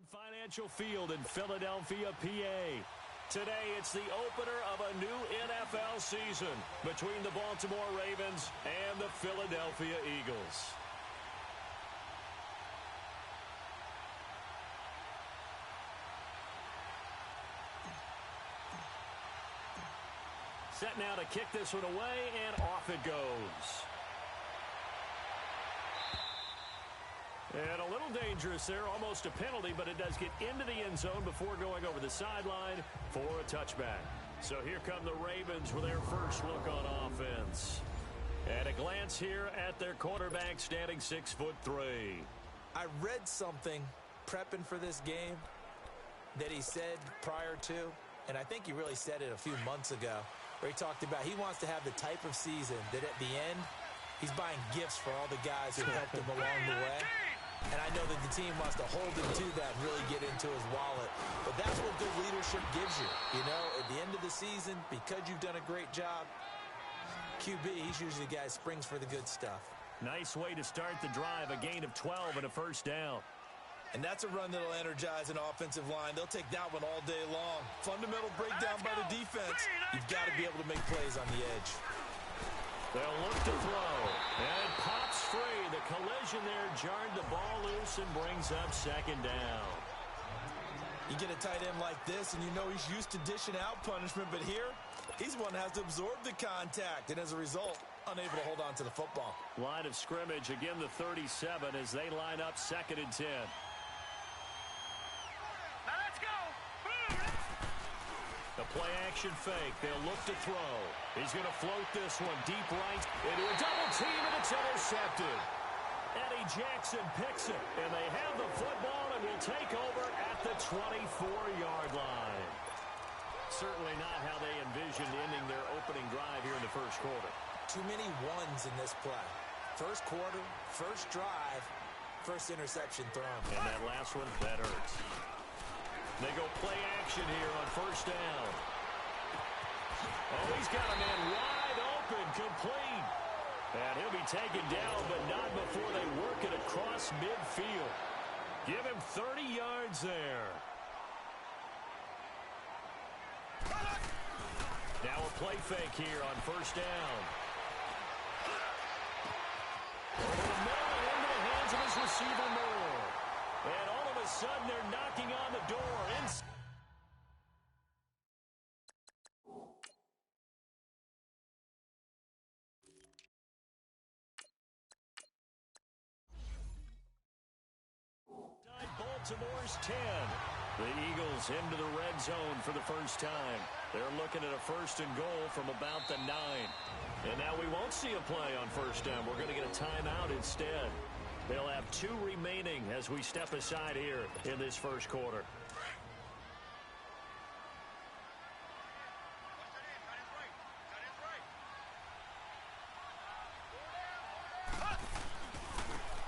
Financial Field in Philadelphia, PA. Today, it's the opener of a new NFL season between the Baltimore Ravens and the Philadelphia Eagles. Set now to kick this one away, and off it goes. And a little dangerous there, almost a penalty, but it does get into the end zone before going over the sideline for a touchback. So here come the Ravens with their first look on offense. At a glance here at their quarterback, standing 6'3". I read something prepping for this game that he said prior to, and I think he really said it a few months ago, where he talked about he wants to have the type of season that at the end, he's buying gifts for all the guys who helped him along the way. And I know that the team wants to hold him to that and really get into his wallet. But that's what good leadership gives you. You know, at the end of the season, because you've done a great job, QB, he's usually the guy who springs for the good stuff. Nice way to start the drive, a gain of 12 and a first down. And that's a run that'll energize an offensive line. They'll take that one all day long. Fundamental breakdown by the defense. You've got to be able to make plays on the edge. They'll look to throw, and it pops free. The collision there jarred the ball loose and brings up second down. You get a tight end like this, and you know he's used to dishing out punishment, but here, he's the one that has to absorb the contact, and as a result, unable to hold on to the football. Line of scrimmage, again the 37 as they line up 2nd and 10. The play-action fake. They'll look to throw. He's going to float this one deep right into a double team, and it's intercepted. Eddie Jackson picks it, and they have the football and will take over at the 24-yard line. Certainly not how they envisioned ending their opening drive here in the first quarter. Too many ones in this play. First quarter, first drive, first interception thrown. And that last one, that hurts. They go play action here on first down. Oh, he's got a man wide open, complete. And he'll be taken down, but not before they work it across midfield. Give him 30 yards there. Now a play fake here on first down. Over the middle and into the hands of his receiver, Moore. And all of a sudden, they're knocking on the door. Baltimore's 10. The Eagles into the red zone for the first time. They're looking at a first and goal from about the 9. And now we won't see a play on first down. We're going to get a timeout instead. They'll have 2 remaining as we step aside here in this first quarter.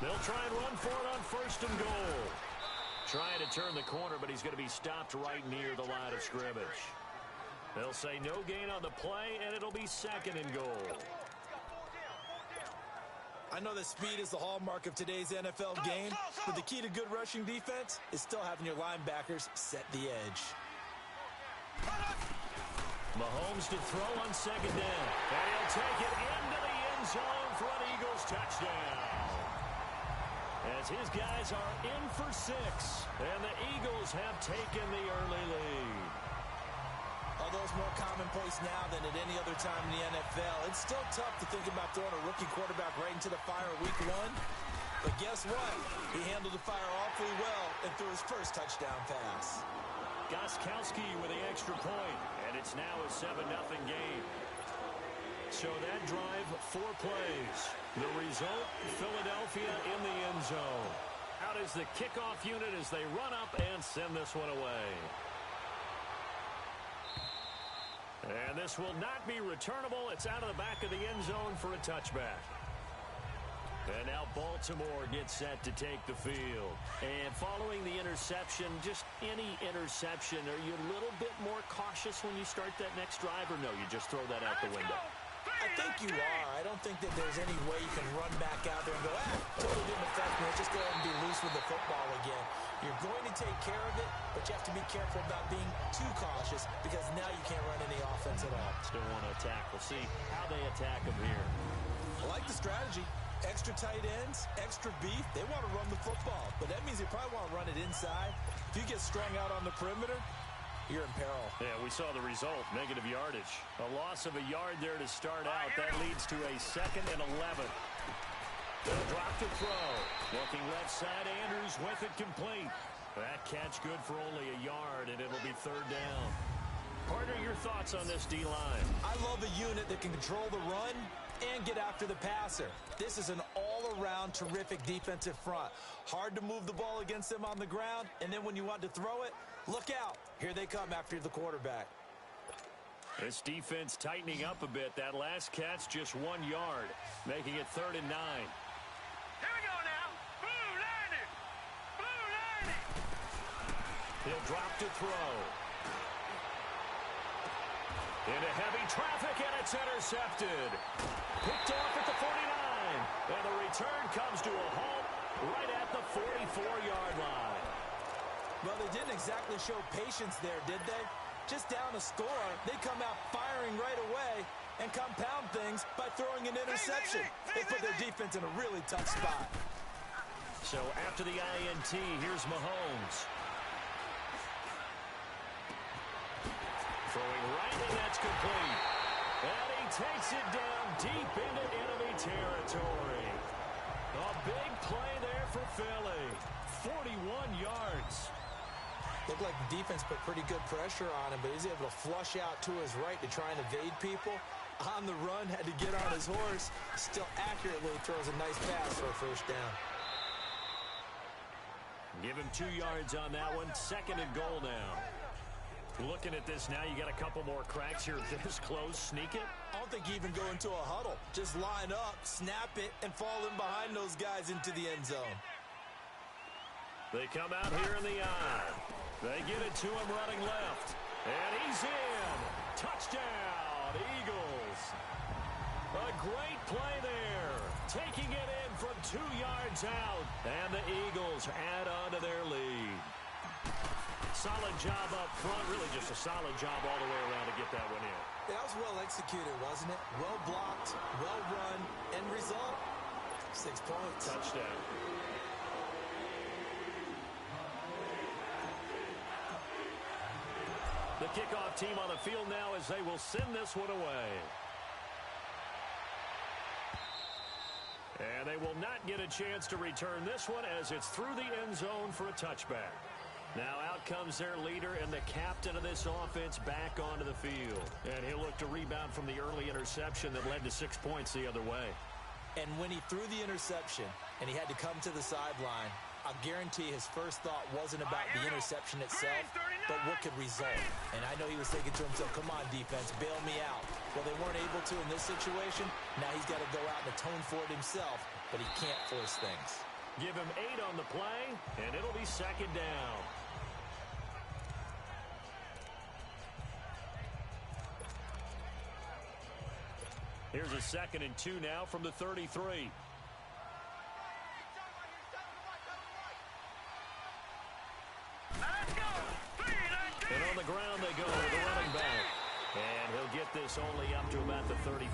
They'll try and run for it on first and goal. Trying to turn the corner, but he's going to be stopped right near the line of scrimmage. They'll say no gain on the play, and it'll be 2nd and goal. I know that speed is the hallmark of today's NFL game, but the key to good rushing defense is still having your linebackers set the edge. Mahomes to throw on 2nd down. And he'll take it into the end zone for an Eagles touchdown. As his guys are in for 6, and the Eagles have taken the early lead. Although it's more commonplace now than at any other time in the NFL, it's still tough to think about throwing a rookie quarterback right into the fire week 1. But guess what? He handled the fire awfully well and threw his first touchdown pass. Gostkowski with the extra point, and it's now a 7-0 game. So that drive, 4 plays. The result, Philadelphia in the end zone. Out is the kickoff unit as they run up and send this one away. And this will not be returnable. It's out of the back of the end zone for a touchback. And now Baltimore gets set to take the field. And following the interception, just any interception, are you a little bit more cautious when you start that next drive, or no, you just throw that out the window? I think you are. I don't think that there's any way you can run back out there and go, totally didn't affect me. Let's just go ahead and be loose with the football again. You're going to take care of it, but you have to be careful about being too cautious because now you can't run any offense at all. Still want to attack. We'll see how they attack him here. I like the strategy. Extra tight ends, extra beef. They want to run the football, but that means they probably want to run it inside. If you get strung out on the perimeter, you're in peril. Yeah, we saw the result, negative yardage. A loss of a yard there to start out. That leads to a 2nd and 11. They'll drop to throw. Looking left side, Andrews with it complete. That catch good for only a yard, and it'll be 3rd down. Partner, your thoughts on this D-line? I love a unit that can control the run and get after the passer. This is an all-around terrific defensive front. Hard to move the ball against them on the ground, and then when you want to throw it, look out. Here they come after the quarterback. This defense tightening up a bit. That last catch just 1 yard, making it 3rd and 9. Here we go now. Blue line. Blue line. He'll drop to throw. Into heavy traffic, and it's intercepted. Picked off at the 49. And the return comes to a halt right at the 44-yard line. Well, they didn't exactly show patience there, did they? Just down a score, they come out firing right away and compound things by throwing an interception. They put their defense in a really tough spot. So after the INT, here's Mahomes. Throwing right, and that's complete. And he takes it down deep into enemy territory. A big play there for Philly. 41 yards. Looked like the defense put pretty good pressure on him, but he's able to flush out to his right to try and evade people. On the run, had to get on his horse. Still accurately throws a nice pass for a 1st down. Give him 2 yards on that one. 2nd and goal now. Looking at this now, you got a couple more cracks here this close. Sneak it? I don't think you even go into a huddle. Just line up, snap it, and fall in behind those guys into the end zone. They come out here in the eye. They get it to him running left. And he's in. Touchdown, Eagles. A great play there. Taking it in from 2 yards out. And the Eagles add on to their lead. Solid job up front. Really just a solid job all the way around to get that one in. That was well executed, wasn't it? Well blocked, well run, end result, 6 points. Touchdown. The kickoff team on the field now as they will send this one away. And they will not get a chance to return this one as it's through the end zone for a touchback. Now out comes their leader and the captain of this offense back onto the field. And he'll look to rebound from the early interception that led to 6 points the other way. And when he threw the interception and he had to come to the sideline, I guarantee his first thought wasn't about the interception itself, but what could result. And I know he was thinking to himself, come on, defense, bail me out. Well, they weren't able to in this situation. Now he's got to go out and atone for it himself, but he can't force things. Give him 8 on the play, and it'll be 2nd down. Here's a 2nd and 2 now from the 33. And on the ground they go with the running back. And he'll get this only up to about the 35.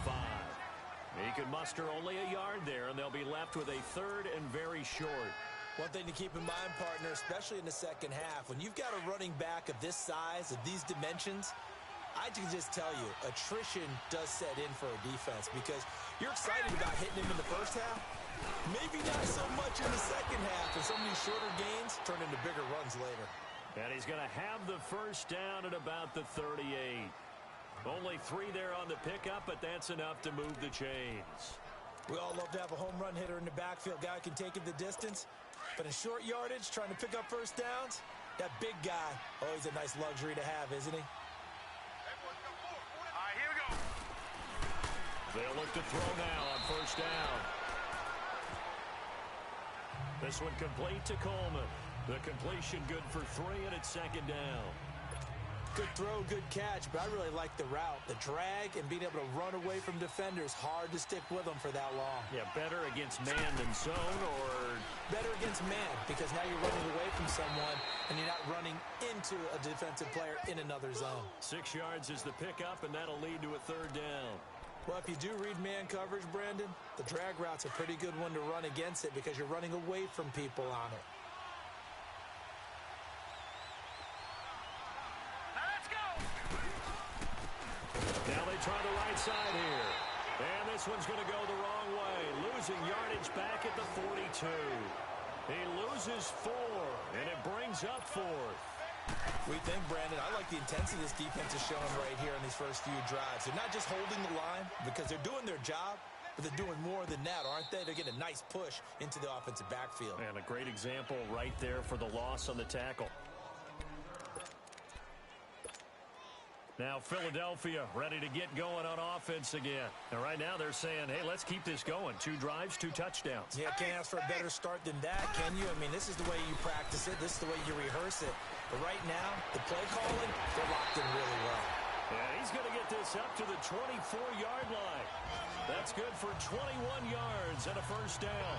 He could muster only a yard there, and they'll be left with a 3rd and very short. One thing to keep in mind, partner, especially in the second half, when you've got a running back of this size, of these dimensions, I can just tell you, attrition does set in for a defense because you're excited about hitting him in the first half. Maybe not so much in the second half, and some of these shorter gains turn into bigger runs later. And he's going to have the 1st down at about the 38. Only 3 there on the pickup, but that's enough to move the chains. We all love to have a home run hitter in the backfield. Guy who can take it the distance. But in short yardage, trying to pick up 1st downs, that big guy, oh, he's a nice luxury to have, isn't he? All right, here we go. They'll look to throw now on 1st down. This one complete to Coleman. The completion good for 3, and it's 2nd down. Good throw, good catch, but I really like the route. The drag and being able to run away from defenders, hard to stick with them for that long. Yeah, better against man than zone, or better against man, because now you're running away from someone and you're not running into a defensive player in another zone. 6 yards is the pickup, and that'll lead to a third down. Well, if you do read man coverage, Brandon, the drag route's a pretty good one to run against it because you're running away from people on it. Now they try the right side here. And this one's going to go the wrong way. Losing yardage back at the 42. He loses 4, and it brings up 4th. We think, Brandon, I like the intensity this defense is showing right here in these first few drives. They're not just holding the line because they're doing their job, but they're doing more than that, aren't they? They're getting a nice push into the offensive backfield. And a great example right there for the loss on the tackle. Now Philadelphia ready to get going on offense again. And right now they're saying, hey, let's keep this going. 2 drives, 2 touchdowns. Yeah, can't ask for a better start than that, can you? I mean, this is the way you practice it. This is the way you rehearse it. But right now, the play calling, they're locked in really well. Yeah, he's going to get this up to the 24-yard line. That's good for 21 yards and a first down.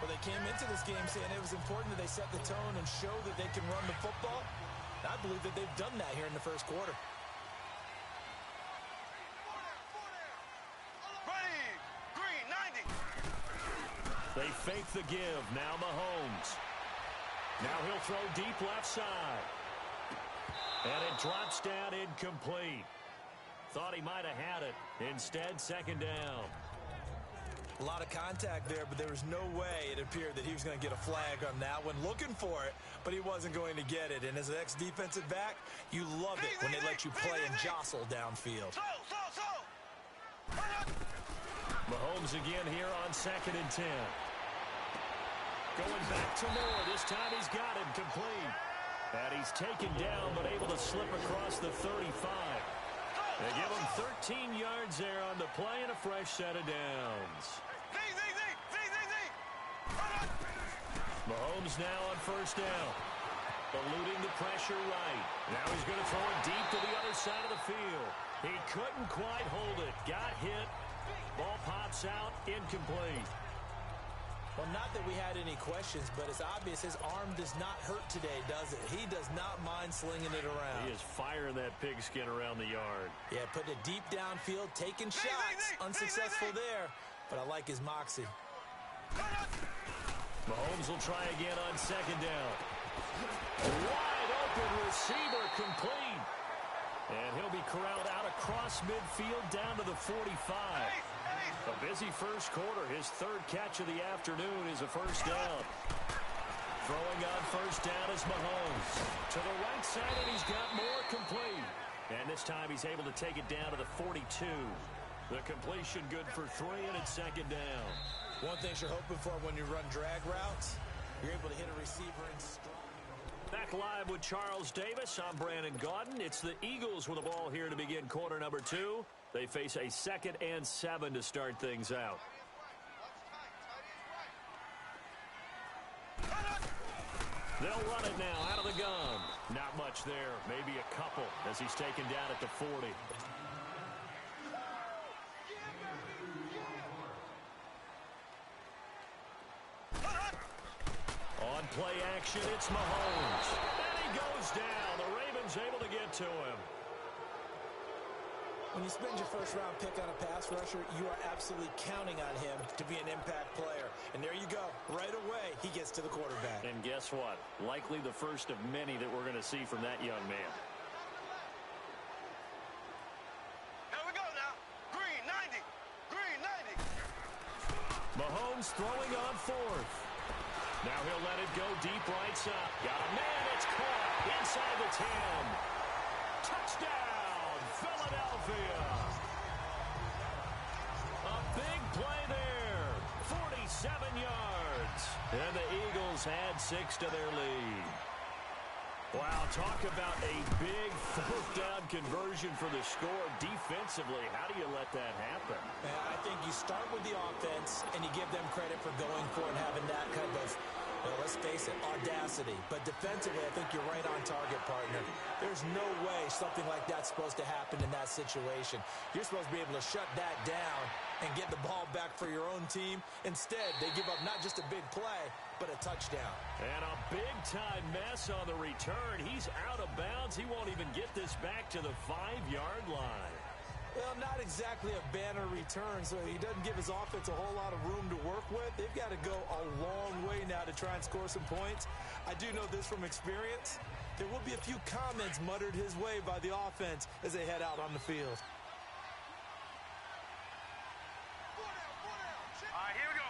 Well, they came into this game saying it was important that they set the tone and show that they can run the football. And I believe that they've done that here in the first quarter. They fake the give. Now Mahomes. Now he'll throw deep left side. And it drops down incomplete. Thought he might have had it. Instead, second down. A lot of contact there, but there was no way it appeared that he was going to get a flag on that one. Looking for it, but he wasn't going to get it. And as an ex-defensive back, you love it when they let you play and jostle downfield. Mahomes again here on 2nd and 10. Going back to Moore. This time he's got him complete. And he's taken down, but able to slip across the 35. They give him 13 yards there on the play and a fresh set of downs. Mahomes now on first down. Eluding the pressure right. Now he's going to throw it deep to the other side of the field. He couldn't quite hold it. Got hit. Ball pops out. Incomplete. Well, not that we had any questions, but it's obvious his arm does not hurt today, does it? He does not mind slinging it around. He is firing that pigskin around the yard. Yeah, putting it deep downfield, taking shots. Unsuccessful there, but I like his moxie. Mahomes will try again on second down. Wide open receiver complete. And he'll be corralled out across midfield down to the 45. A busy first quarter. His 3rd catch of the afternoon is a first down. Throwing on first down is Mahomes. To the right side, and he's got more complete. And this time he's able to take it down to the 42. The completion good for 3, and it's second down. One thing you're hoping for when you run drag routes, you're able to hit a receiver in strong. Back live with Charles Davis. I'm Brandon Gaudin. It's the Eagles with the ball here to begin quarter number 2. They face a 2nd and 7 to start things out. They'll run it now out of the gun. Not much there. Maybe a couple as he's taken down at the 40. On play action, it's Mahomes. And he goes down. The Ravens able to get to him. When you spend your first-round pick on a pass rusher, you are absolutely counting on him to be an impact player. And there you go. Right away, he gets to the quarterback. And guess what? Likely the first of many that we're going to see from that young man. Here we go now. Green 90. Green 90. Mahomes throwing on 4th. Now he'll let it go deep right side. Got a man. It's caught inside the 10. Touchdown, Philadelphia. A big play there. 47 yards. And the Eagles add 6 to their lead. Wow, talk about a big 4th down conversion for the score. Defensively, how do you let that happen? I think you start with the offense, and you give them credit for going for it and having that kind of, well, let's face it, audacity. But defensively, I think you're right on target, partner. There's no way something like that's supposed to happen in that situation. You're supposed to be able to shut that down and get the ball back for your own team. Instead, they give up not just a big play, but a touchdown. And a big-time mess on the return. He's out of bounds. He won't even get this back to the 5-yard line. Well, not exactly a banner return, so he doesn't give his offense a whole lot of room to work with. They've got to go a long way now to try and score some points. I do know this from experience. There will be a few comments muttered his way by the offense as they head out on the field. All right, here we go.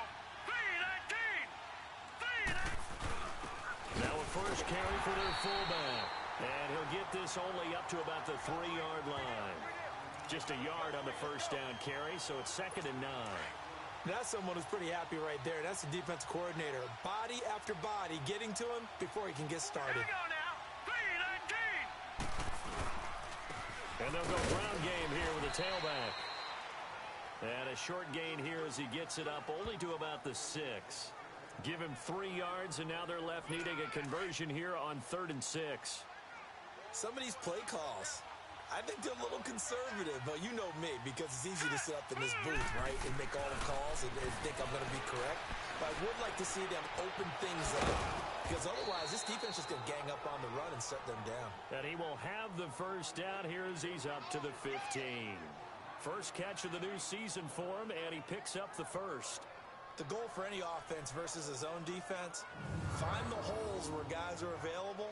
3-19. Now a first carry for their fullback. And he'll get this only up to about the 3-yard line. Just a yard on the first down carry, so it's 2nd and 9. That's someone who's pretty happy right there. That's the defense coordinator. Body after body getting to him before he can get started. Here we go now. 3-19. And they'll go ground game here with a tailback. And a short gain here as he gets it up only to about the 6. Give him 3 yards, and now they're left needing a conversion here on 3rd and 6. Some of these play calls, I think they're a little conservative, but you know me, because it's easy to sit up in this booth, right, and make all the calls and think I'm going to be correct. But I would like to see them open things up, because otherwise this defense is going to gang up on the run and shut them down. And he will have the first down here as he's up to the 15. First catch of the new season for him, and he picks up the first. The goal for any offense versus his own defense, find the holes where guys are available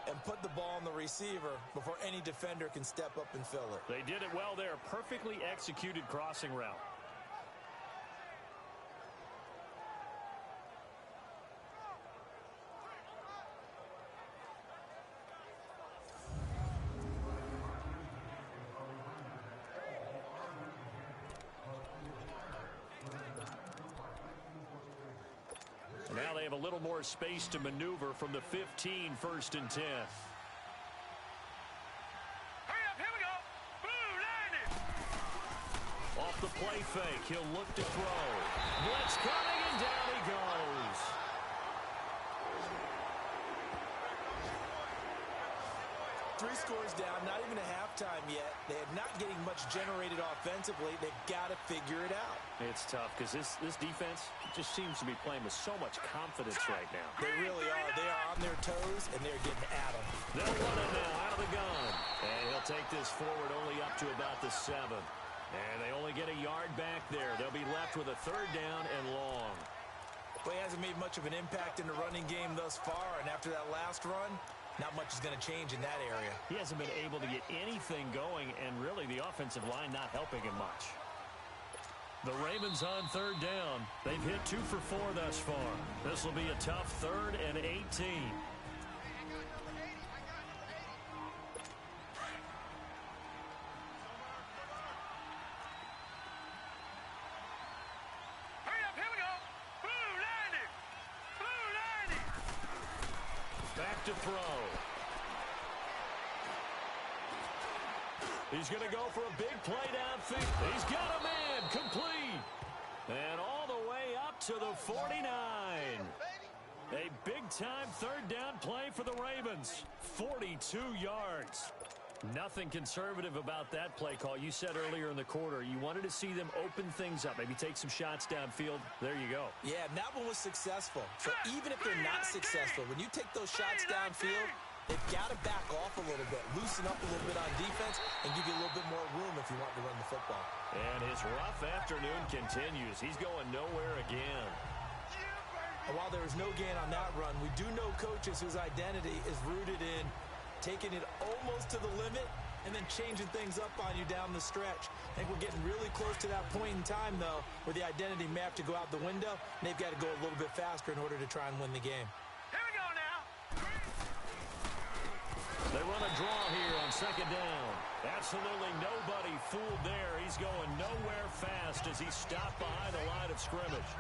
and put the ball on the receiver before any defender can step up and fill it. They did it well there. Perfectly executed crossing route. Now they have a little more space to maneuver from the 15, 1st and 10. Hurry up, here we go. Blue, line it. Off the play fake, he'll look to throw. Blitz coming, and down he goes. Three scores down, not even a halftime yet. They are not getting much generated offensively. They've got to figure it out. It's tough because this defense just seems to be playing with so much confidence right now. They really are. They are on their toes, and they're getting at them. They'll run it now out of the gun. And he'll take this forward only up to about the 7. And they only get a yard back there. They'll be left with a 3rd down and long. Well, he hasn't made much of an impact in the running game thus far, and after that last run, not much is going to change in that area. He hasn't been able to get anything going, and really the offensive line not helping him much. The Ravens on 3rd down. They've hit 2 for 4 thus far. This will be a tough 3rd and 18. Hurry up, here we go. Blue, line it. Blue, line it. Back to throw. He's going to go for a big play downfield. He's got a man, complete. And all the way up to the 49. A big-time 3rd down play for the Ravens. 42 yards. Nothing conservative about that play call. You said earlier in the quarter you wanted to see them open things up, maybe take some shots downfield. There you go. Yeah, and that one was successful. So even if they're not successful, when you take those shots downfield, they've got to back off a little bit, loosen up a little bit on defense, and give you a little bit more room if you want to run the football. And his rough afternoon continues. He's going nowhere again. And while there is no gain on that run, we do know coaches whose identity is rooted in taking it almost to the limit and then changing things up on you down the stretch. I think we're getting really close to that point in time, though, where the identity may have to go out the window, and they've got to go a little bit faster in order to try and win the game. Here we go now. They run a draw here on 2nd down. Absolutely nobody fooled there. He's going nowhere fast as he stopped behind the line of scrimmage.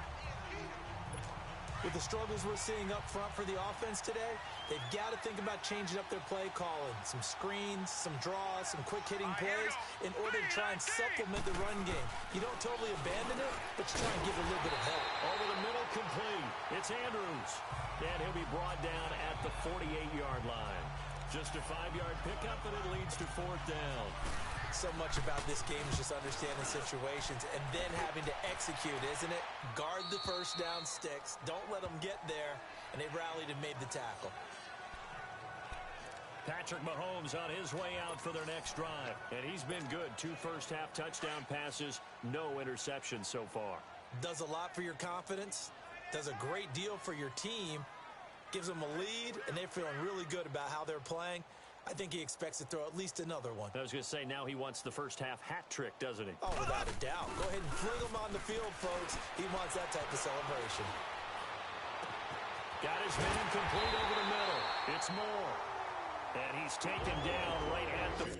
With the struggles we're seeing up front for the offense today, they've got to think about changing up their play calling. Some screens, some draws, some quick-hitting plays in order to try and supplement the run game. You don't totally abandon it, but you try and give it a little bit of help. Over the middle, complete. It's Andrews. And he'll be brought down at the 48-yard line. Just a 5-yard pickup, and it leads to 4th down. So much about this game is just understanding situations and then having to execute, isn't it? Guard the first down sticks. Don't let them get there. And they rallied and made the tackle. Patrick Mahomes on his way out for their next drive. And he's been good. 2 first-half touchdown passes, no interceptions so far. Does a lot for your confidence. Does a great deal for your team. Gives them a lead, and they're feeling really good about how they're playing. I think he expects to throw at least another one. I was going to say, now he wants the first-half hat trick, doesn't he? Oh, without a doubt. Go ahead and fling him on the field, folks. He wants that type of celebration. Got his man complete over the middle. It's Moore. And he's taken down right at the...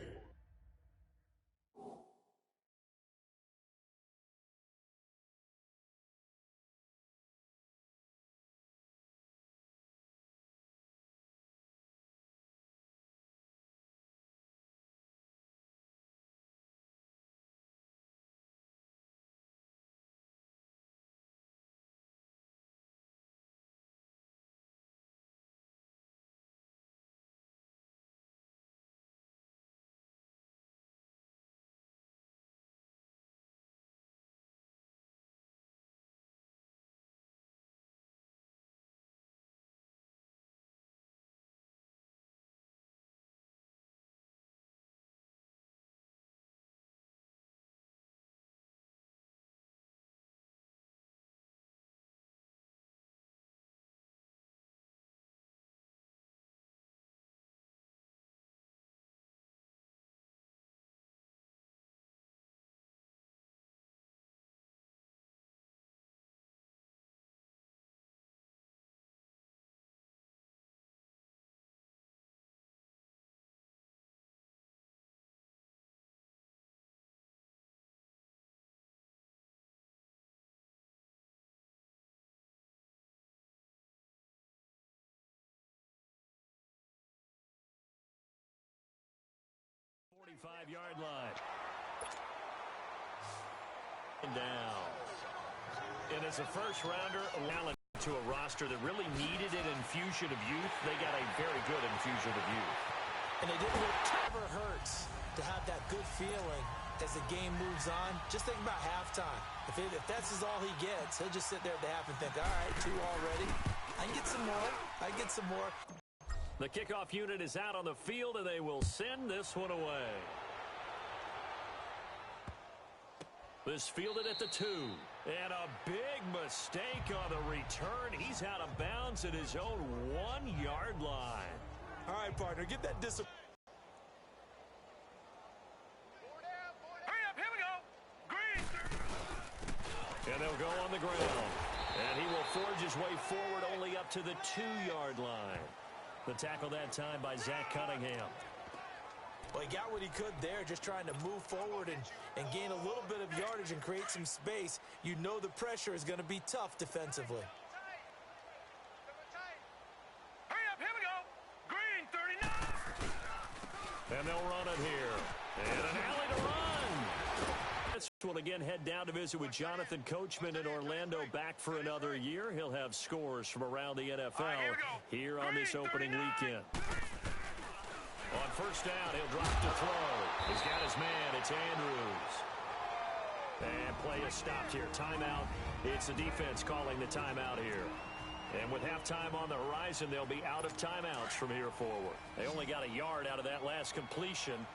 Five-yard line. And down. And as a first-rounder, allowing to a roster that really needed an infusion of youth, they got a very good infusion of youth. And it never hurts to have that good feeling as the game moves on. Just think about halftime. If that's all he gets, he'll just sit there at the half and think, all right, 2 already. I can get some more. I get some more. The kickoff unit is out on the field, and they will send this one away. This fielded at the 2. And a big mistake on the return. He's out of bounds at his own 1-yard line. All right, partner, get that discipline. Hurry up, here we go. Green. And they'll go on the ground. And he will forge his way forward only up to the 2-yard line. The tackle that time by Zach Cunningham. Well, he got what he could there, just trying to move forward and gain a little bit of yardage and create some space. You know the pressure is going to be tough defensively. Hurry up, here we go. Green, 39. And they'll run it here. And an alley to run. This will again head down to visit with Jonathan Coachman in Orlando, back for another year. He'll have scores from around the NFL here on this opening weekend. On first down, he'll drop to throw. He's got his man. It's Andrews. And play is stopped here. Timeout. It's the defense calling the timeout here. And with halftime on the horizon, they'll be out of timeouts from here forward. They only got a yard out of that last completion,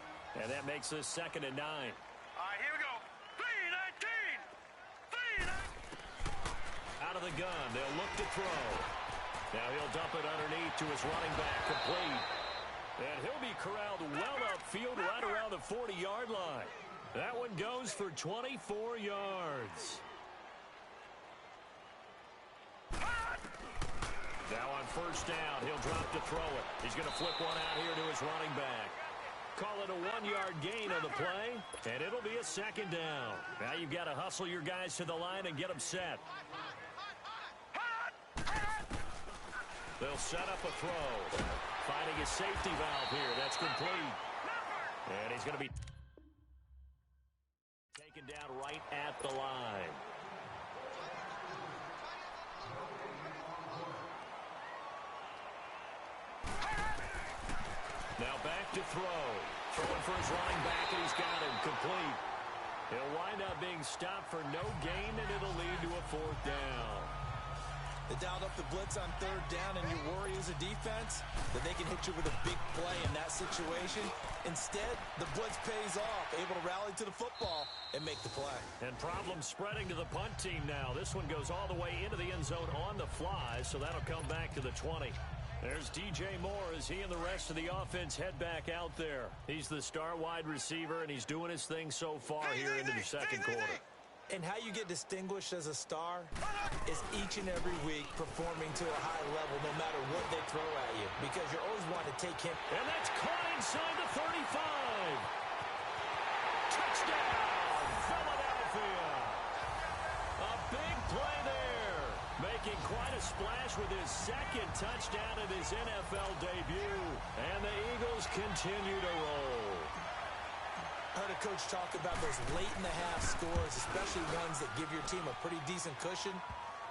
and that makes this 2nd and 9. All right, here we go. 3-19. 3-19. Out of the gun, they'll look to throw. Now he'll dump it underneath to his running back, complete. And he'll be corralled well upfield right around the 40-yard line. That one goes for 24 yards. Now on first down, he'll drop to throw it. He's going to flip one out here to his running back. Call it a 1-yard gain on the play, and it'll be a 2nd down. Now you've got to hustle your guys to the line and get them set. They'll set up a throw. Finding his safety valve here. That's complete. And he's going to be taken down right at the line. Now back to throw. Throwing for his running back, and he's got him complete. He'll wind up being stopped for no gain, and it'll lead to a 4th down. They dialed up the blitz on 3rd down, and your worry as a defense that they can hit you with a big play in that situation. Instead, the blitz pays off, able to rally to the football and make the play. And problems spreading to the punt team now. This one goes all the way into the end zone on the fly, so that'll come back to the 20. There's DJ Moore as he and the rest of the offense head back out there. He's the star wide receiver, and he's doing his thing so far here into the 2nd quarter. And how you get distinguished as a star is each and every week performing to a high level no matter what they throw at you, because you're always wanting to take him. And that's caught inside the 35. Touchdown, Philadelphia. A big play there, making quite a splash with his 2nd touchdown in his NFL debut. And the Eagles continue to roll. I heard a coach talk about those late-in-the-half scores, especially ones that give your team a pretty decent cushion.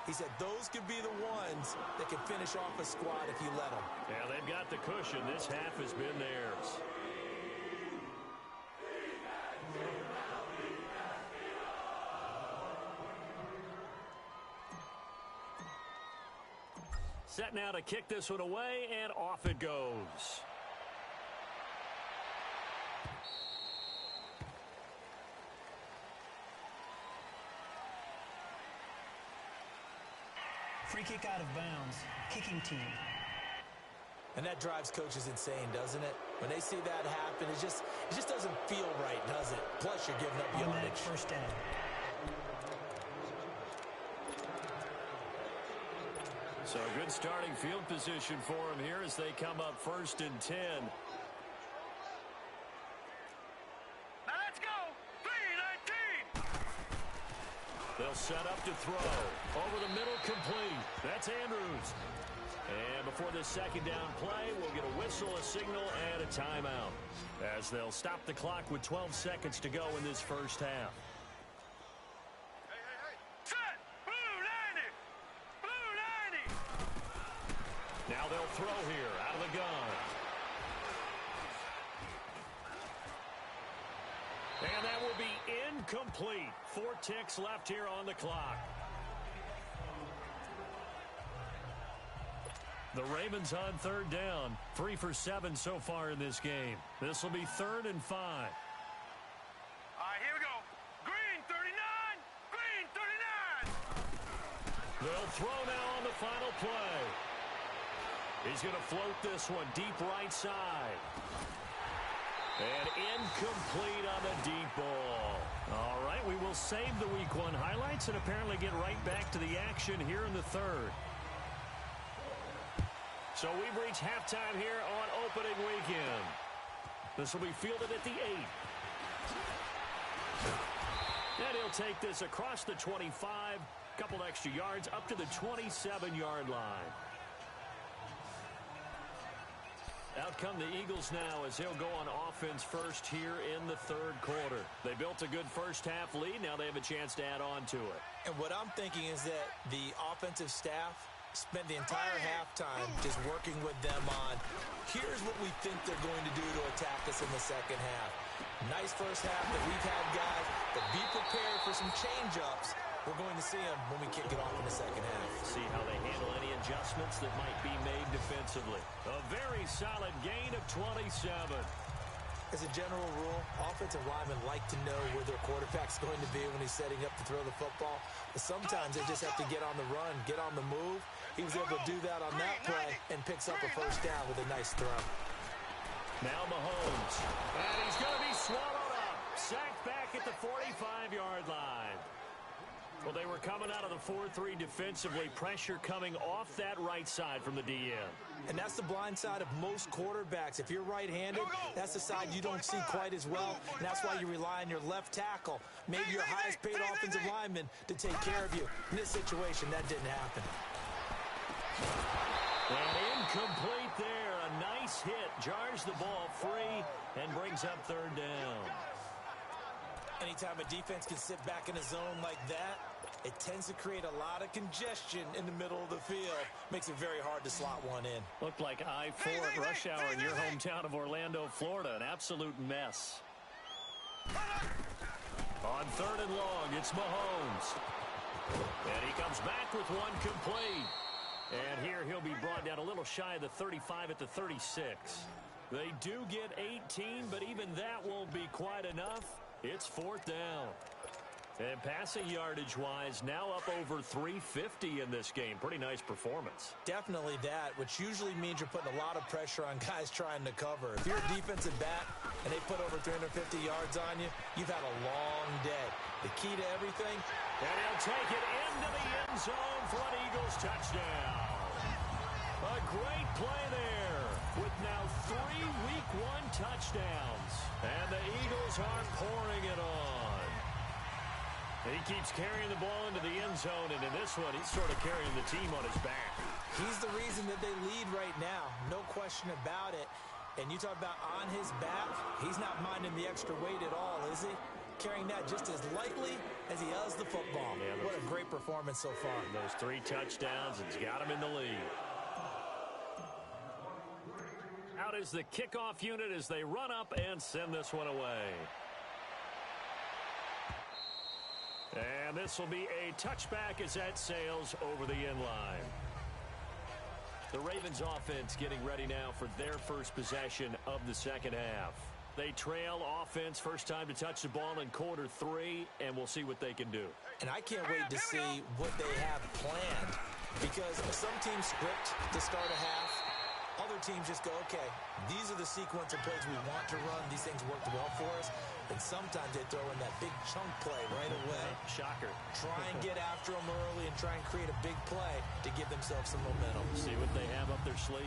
He said those could be the ones that can finish off a squad if you let them. Yeah, they've got the cushion. This half has been theirs. Set now to kick this one away, and off it goes. Free kick out of bounds. Kicking team. And that drives coaches insane, doesn't it? When they see that happen, it just doesn't feel right, does it? Plus, you're giving up yardage. 1st down. So a good starting field position for him here as they come up 1st and 10. Now let's go. 3-19. They'll set up to throw. Over the middle, complete. That's Andrews. And before this 2nd down play, we'll get a whistle, a signal, and a timeout, as they'll stop the clock with 12 seconds to go in this 1st half. Set. Blue 90. Blue 90. Now they'll throw here out of the gun. And that will be incomplete. 4 ticks left here on the clock. The Ravens on 3rd down. 3 for 7 so far in this game. This will be 3rd and 5. All right, here we go. Green 39. Green 39. They'll throw now on the final play. He's going to float this one deep right side. And incomplete on the deep ball. All right, we will save the Week 1 highlights and apparently get right back to the action here in the 3rd. So we've reached halftime here on opening weekend. This will be fielded at the 8. And he'll take this across the 25, couple extra yards up to the 27-yard line. Out come the Eagles now as they'll go on offense first here in the 3rd quarter. They built a good 1st half lead. Now they have a chance to add on to it. And what I'm thinking is that the offensive staff spent the entire halftime just working with them on, here's what we think they're going to do to attack us in the 2nd half. Nice 1st half that we've had, guys, but be prepared for some change-ups. We're going to see them when we kick it off in the 2nd half. See how they handle any adjustments that might be made defensively. A very solid gain of 27. As a general rule, offensive linemen like to know where their quarterback's going to be when he's setting up to throw the football. But sometimes they just have to get on the run, get on the move. He was able to do that on that play and picks up a 1st down with a nice throw. Now Mahomes. And he's going to be swallowed up. Sacked back at the 45-yard line. Well, they were coming out of the 4-3 defensively. Pressure coming off that right side from the DN. And that's the blind side of most quarterbacks. If you're right-handed, that's the side you don't see quite as well. And that's why you rely on your left tackle, maybe your highest-paid offensive lineman, to take care of you. In this situation, that didn't happen. And incomplete there. A nice hit. Jars the ball free and brings up 3rd down. Anytime a defense can sit back in a zone like that, it tends to create a lot of congestion in the middle of the field. Makes it very hard to slot one in. Looked like I-4 at rush hour in your hometown of Orlando, Florida. An absolute mess. On 3rd and long, it's Mahomes. And he comes back with one complete. And here he'll be brought down a little shy of the 35 at the 36. They do get 18, but even that won't be quite enough. It's 4th down. And passing yardage-wise, now up over 350 in this game. Pretty nice performance. Definitely that, which usually means you're putting a lot of pressure on guys trying to cover. If you're a defensive back and they put over 350 yards on you, you've had a long day. The key to everything. And he'll take it into the end zone for an Eagles touchdown. A great play there with now 3 Week 1 touchdowns. And the Eagles are pouring it on. He keeps carrying the ball into the end zone, and in this one, he's sort of carrying the team on his back. He's the reason that they lead right now. No question about it. And you talk about on his back, he's not minding the extra weight at all, is he? Carrying that just as lightly as he does the football. Yeah, what a great performance so far. Those 3 touchdowns, it's got him in the lead. Out is the kickoff unit as they run up and send this one away. And this will be a touchback as that sails over the end line. The Ravens offense getting ready now for their first possession of the second half. They trail offense, first time to touch the ball in quarter 3, and we'll see what they can do. And I can't wait to see what they have planned, because some teams script to start a half. Other teams just go, okay, these are the sequence of plays we want to run. These things worked well for us. And sometimes they throw in that big chunk play right away. Shocker. Try and get after them early and try and create a big play to give themselves some momentum. See what they have up their sleeve.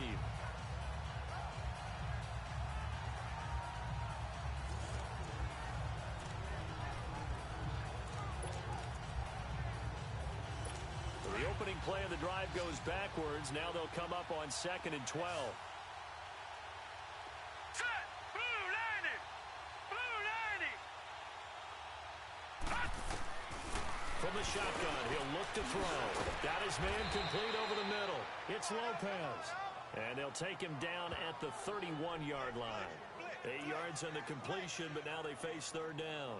The opening play of the drive goes backwards. Now they'll come up on 2nd and 12. From the shotgun, he'll look to throw. Got his man complete over the middle. It's Lopez. And they'll take him down at the 31-yard line. 8 yards on the completion, but now they face 3rd down.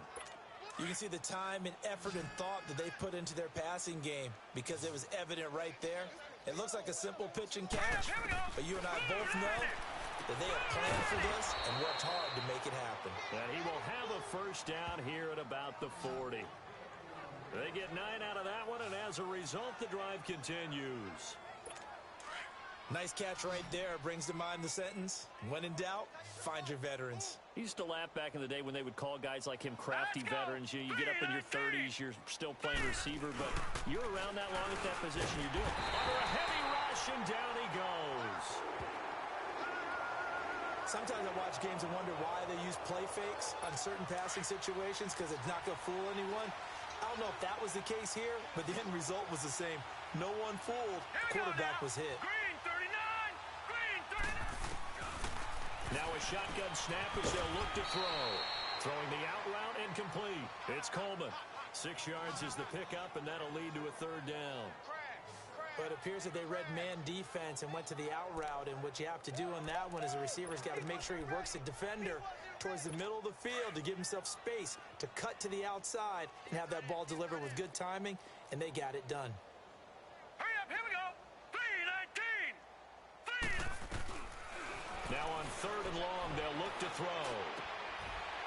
You can see the time and effort and thought that they put into their passing game because it was evident right there. It looks like a simple pitch and catch, but you and I both know that they have planned for this and worked hard to make it happen. And he will have a first down here at about the 40. They get 9 out of that one, and as a result, the drive continues. Nice catch right there. Brings to mind the sentence, when in doubt, find your veterans. He used to laugh back in the day when they would call guys like him crafty veterans. You get up in your 30s, you're still playing receiver, but you're around that long at that position, you do it. Under a heavy rush, and down he goes. Sometimes I watch games and wonder why they use play fakes on certain passing situations, because it's not going to fool anyone. I don't know if that was the case here, but the end result was the same. No one fooled. Quarterback was hit. Green 39! Green 39! Now a shotgun snap as they'll look to throw. Throwing the out route and complete. It's Coleman. 6 yards is the pickup, and that'll lead to a 3rd down. But it appears that they read man defense and went to the out route, and what you have to do on that one is a receiver's got to make sure he works the defender towards the middle of the field to give himself space to cut to the outside and have that ball delivered with good timing, and they got it done. Hurry up, here we go! 3-19! Now on 3rd and long, they'll look to throw.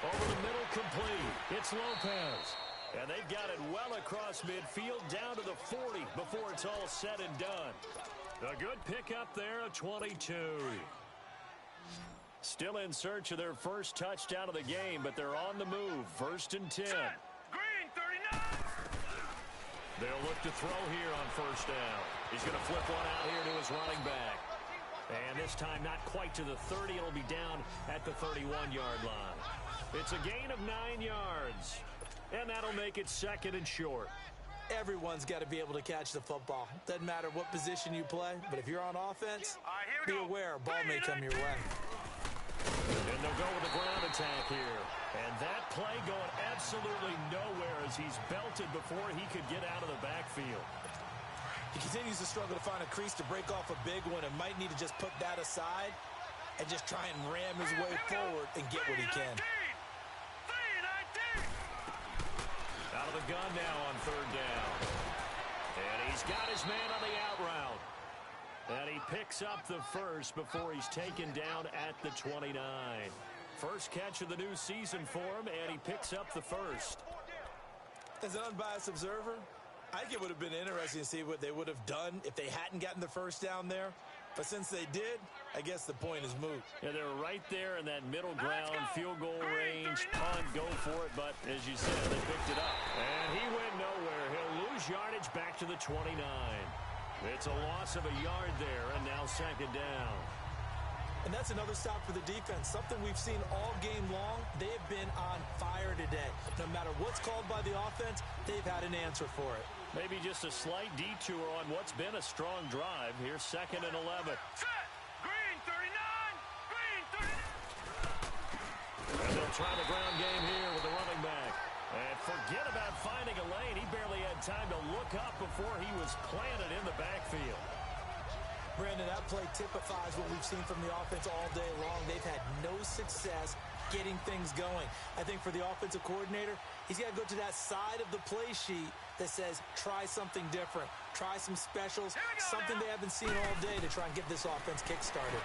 Over the middle, complete. It's Lopez. And they've got it well across midfield down to the 40 before it's all said and done. A good pickup there, a 22. Still in search of their first touchdown of the game, but they're on the move. 1st and 10. Green 39! They'll look to throw here on 1st down. He's going to flip one out here to his running back. And this time not quite to the 30. It'll be down at the 31-yard line. It's a gain of 9 yards. And that'll make it 2nd and short. Everyone's got to be able to catch the football. Doesn't matter what position you play, but if you're on offense, Here we be go. aware a ball may come your way. And they'll go with a ground attack here. And that play going absolutely nowhere as he's belted before he could get out of the backfield. He continues to struggle to find a crease to break off a big one and might need to just put that aside and just try and ram his way forward and get what he can. Out of the gun now on third down. And he's got his man on the out route. And he picks up the first before he's taken down at the 29. First catch of the new season for him, and he picks up the first. As an unbiased observer, I think it would have been interesting to see what they would have done if they hadn't gotten the first down there. But since they did, I guess the point is moot. Yeah, they were right there in that middle ground, field goal range, punt, go for it. But as you said, they picked it up. And he went nowhere. He'll lose yardage back to the 29. It's a loss of a yard there, and now second down. And that's another stop for the defense, something we've seen all game long. They have been on fire today. No matter what's called by the offense, they've had an answer for it. Maybe just a slight detour on what's been a strong drive. Here's second and 11. Set. Green 39. Green 39. And they'll try the ground game here with the running back. And forget about finding a lane. He barely had time to look up before he was planted in the backfield. Brandon, that play typifies what we've seen from the offense all day long. They've had no success getting things going. I think for the offensive coordinator, he's got to go to that side of the play sheet that says, try something different. Try some specials, something they haven't seen all day to try and get this offense kick-started.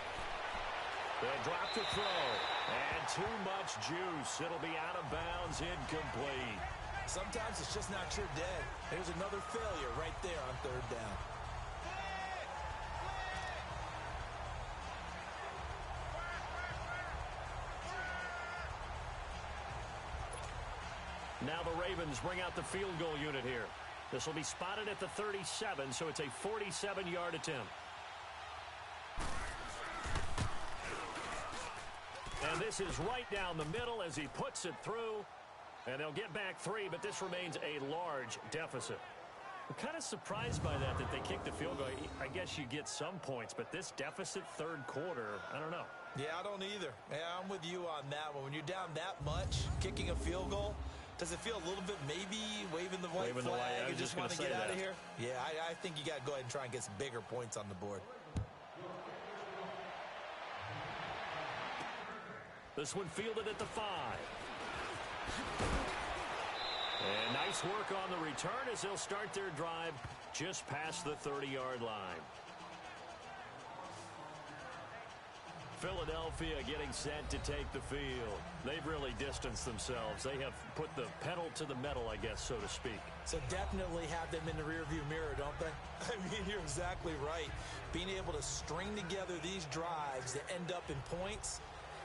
They drop to throw, and too much juice. It'll be out of bounds, incomplete. Sometimes it's just not your day. There's another failure right there on third down. Now the Ravens bring out the field goal unit here. This will be spotted at the 37, so it's a 47-yard attempt. And this is right down the middle as he puts it through. And they'll get back 3, but this remains a large deficit. I'm kind of surprised by that they kicked the field goal. I guess you get some points, but this deficit third quarter, I don't know. Yeah, I don't either. Yeah, I'm with you on that one. When you're down that much, kicking a field goal, does it feel a little bit maybe waving the white flag and just want to get out of here? Yeah, I think you got to go ahead and try and get some bigger points on the board. This one fielded at the 5. And nice work on the return as they'll start their drive just past the 30-yard line. Philadelphia getting set to take the field. They've really distanced themselves. They have put the pedal to the metal, I guess, so to speak. So definitely have them in the rearview mirror, don't they? I mean, you're exactly right. Being able to string together these drives that end up in points,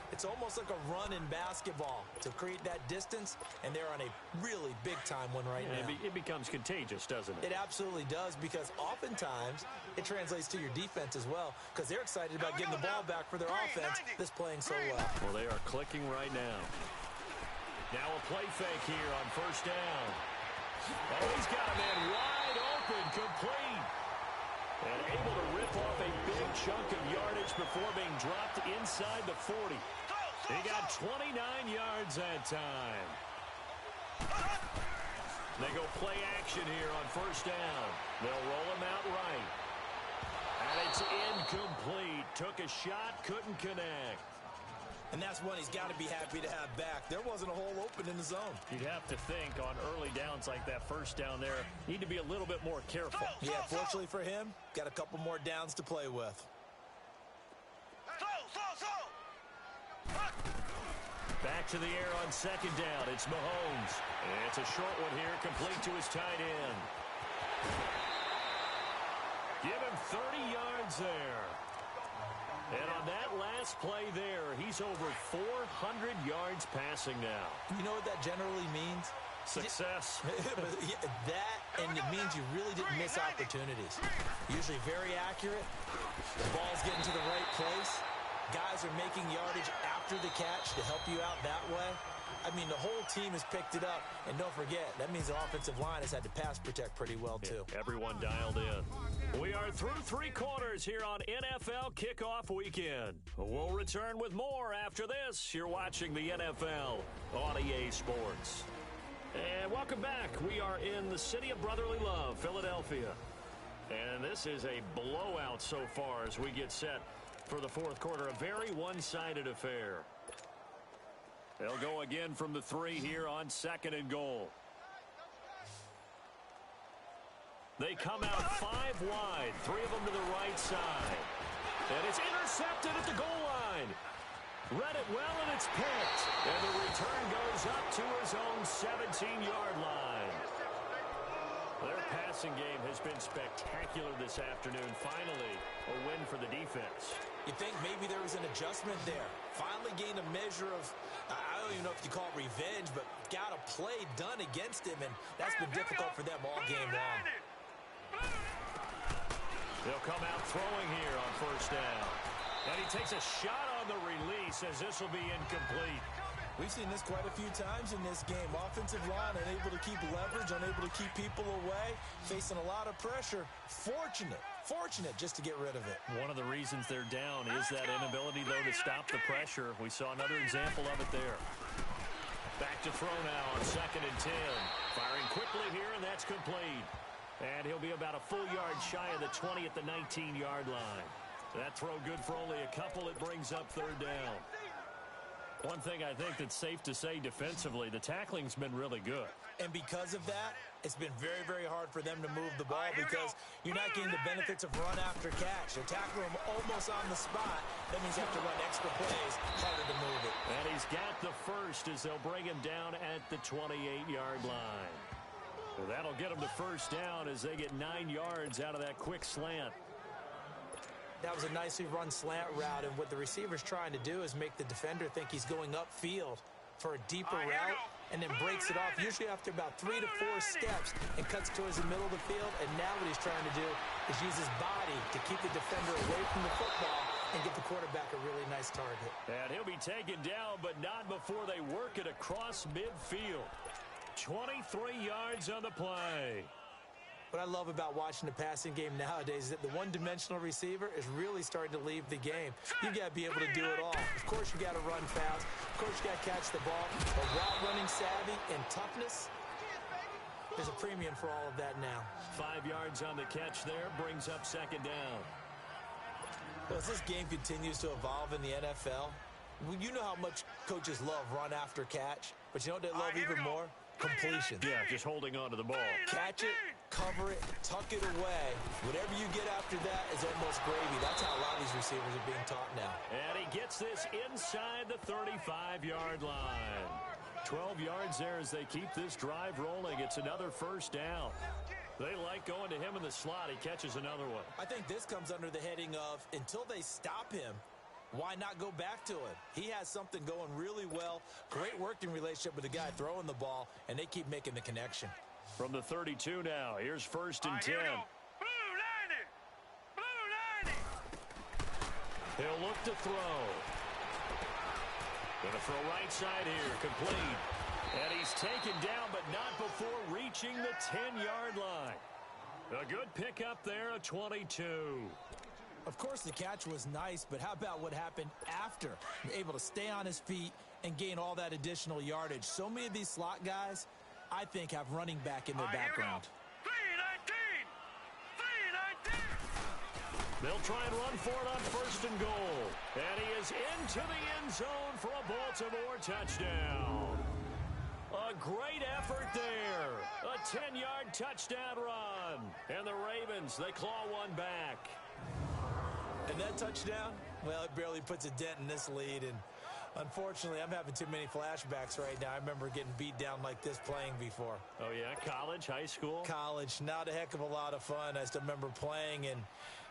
it's almost like a run in basketball to create that distance, and they're on a really big-time one right now. It becomes contagious, doesn't it? It absolutely does, because oftentimes it translates to your defense as well, because they're excited about getting the ball back for their offense that's playing so well. Well, they are clicking right now. Now a play fake here on first down. Oh, he's got a man wide open, complete. And able to rip off a big chunk of yardage before being dropped inside the 40. He got 29 yards that time. They go play action here on first down. They'll roll him out right. And it's incomplete. Took a shot, couldn't connect. And that's one he's got to be happy to have back. There wasn't a hole open in the zone. You'd have to think on early downs like that first down there, need to be a little bit more careful. Yeah, fortunately for him, got a couple more downs to play with. Back to the air on second down. It's Mahomes. It's a short one here, complete to his tight end. Give him 30 yards there. And on that last play there, he's over 400 yards passing now. You know what that generally means? Success. That, and it means you really didn't miss opportunities. Usually very accurate. The ball's getting to the right place. Guys are making yardage after the catch to help you out that way. I mean, the whole team has picked it up. And don't forget, that means the offensive line has had to pass protect pretty well, too. Yeah, everyone dialed in. We are through three quarters here on NFL Kickoff Weekend. We'll return with more after this. You're watching the NFL on EA Sports. And welcome back. We are in the city of brotherly love, Philadelphia. And this is a blowout so far as we get set for the fourth quarter. A very one-sided affair. They'll go again from the 3 here on 2nd and goal. They come out 5 wide, 3 of them to the right side. And it's intercepted at the goal line. Read it well, and it's picked. And the return goes up to his own 17-yard line. Their passing game has been spectacular this afternoon. Finally, a win for the defense. You think maybe there was an adjustment there. Finally gained a measure of, I don't even know if you call it revenge, but got a play done against him, and that's been difficult for them all game long. They'll come out throwing here on 1st down. And he takes a shot on the release as this will be incomplete. We've seen this quite a few times in this game. Offensive line unable to keep leverage, unable to keep people away, facing a lot of pressure. Fortunate just to get rid of it. One of the reasons they're down is that inability, though, to stop the pressure. We saw another example of it there. Back to throw now on 2nd and 10. Firing quickly here, and that's complete. And he'll be about a full yard shy of the 20 at the 19-yard line. That throw good for only a couple. It brings up 3rd down. One thing I think that's safe to say defensively, the tackling's been really good. And because of that, it's been very, very hard for them to move the ball because you're not getting the benefits of run after catch. They're tackling him almost on the spot. That means you have to run extra plays, harder to move it. And he's got the first as they'll bring him down at the 28-yard line. Well, that'll get them to 1st down as they get 9 yards out of that quick slant. That was a nicely run slant route, and what the receiver's trying to do is make the defender think he's going upfield for a deeper route and then breaks it off, usually after about 3 to 4 steps, and cuts towards the middle of the field. And now what he's trying to do is use his body to keep the defender away from the football and get the quarterback a really nice target. And he'll be taken down, but not before they work it across midfield. 23 yards on the play. What I love about watching the passing game nowadays is that the one-dimensional receiver is really starting to leave the game. You've got to be able to do it all. Of course, you got to run fast. Of course, you got to catch the ball. But route running savvy and toughness, there's a premium for all of that now. 5 yards on the catch there brings up 2nd down. Well, as this game continues to evolve in the NFL, you know how much coaches love run after catch, but you know what they love even more? Completion. Yeah, just holding on to the ball. Catch it, cover it, tuck it away. Whatever you get after that is almost gravy. That's how a lot of these receivers are being taught now. And he gets this inside the 35-yard line. 12 yards there as they keep this drive rolling. It's another 1st down. They like going to him in the slot. He catches another one. I think this comes under the heading of until they stop him, why not go back to him? He has something going really well. Great working relationship with the guy throwing the ball, and they keep making the connection. From the 32 now, here's 1st and 10. He'll look to throw. Gonna throw right side here, complete. And he's taken down, but not before reaching the 10-yard line. A good pickup there, a 22. Of course, the catch was nice, but how about what happened after? Able to stay on his feet and gain all that additional yardage. So many of these slot guys, I think, have running back in their background. 319! They'll try and run for it on 1st and goal. And he is into the end zone for a Baltimore touchdown. A great effort there. A 10-yard touchdown run. And the Ravens, they claw one back. And that touchdown, well, it barely puts a dent in this lead. And unfortunately, I'm having too many flashbacks right now. I remember getting beat down like this playing before. Oh, yeah? College, high school? College. Not a heck of a lot of fun. I still remember playing and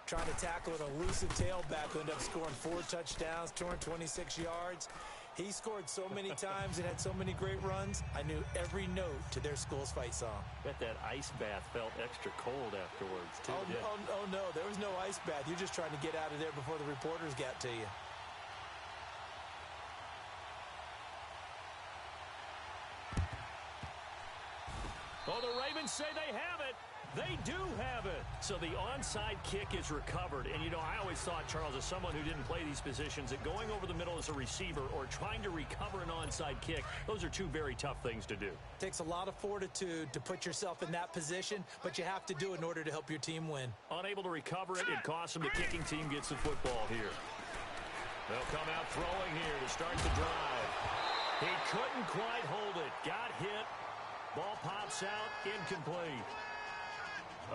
trying to tackle an elusive tailback who ended up scoring 4 touchdowns, 226 yards. He scored so many times and had so many great runs, I knew every note to their school's fight song. Bet that ice bath felt extra cold afterwards, too. Oh, no, there was no ice bath. You're just trying to get out of there before the reporters got to you. Oh, the Ravens say they have it. They do have it. So the onside kick is recovered. And, you know, I always thought, Charles, as someone who didn't play these positions, that going over the middle as a receiver or trying to recover an onside kick, those are two very tough things to do. Takes a lot of fortitude to put yourself in that position, but you have to do it in order to help your team win. Unable to recover it, it costs them. The kicking team gets the football here. They'll come out throwing here to start the drive. He couldn't quite hold it. Got hit. Ball pops out. Incomplete.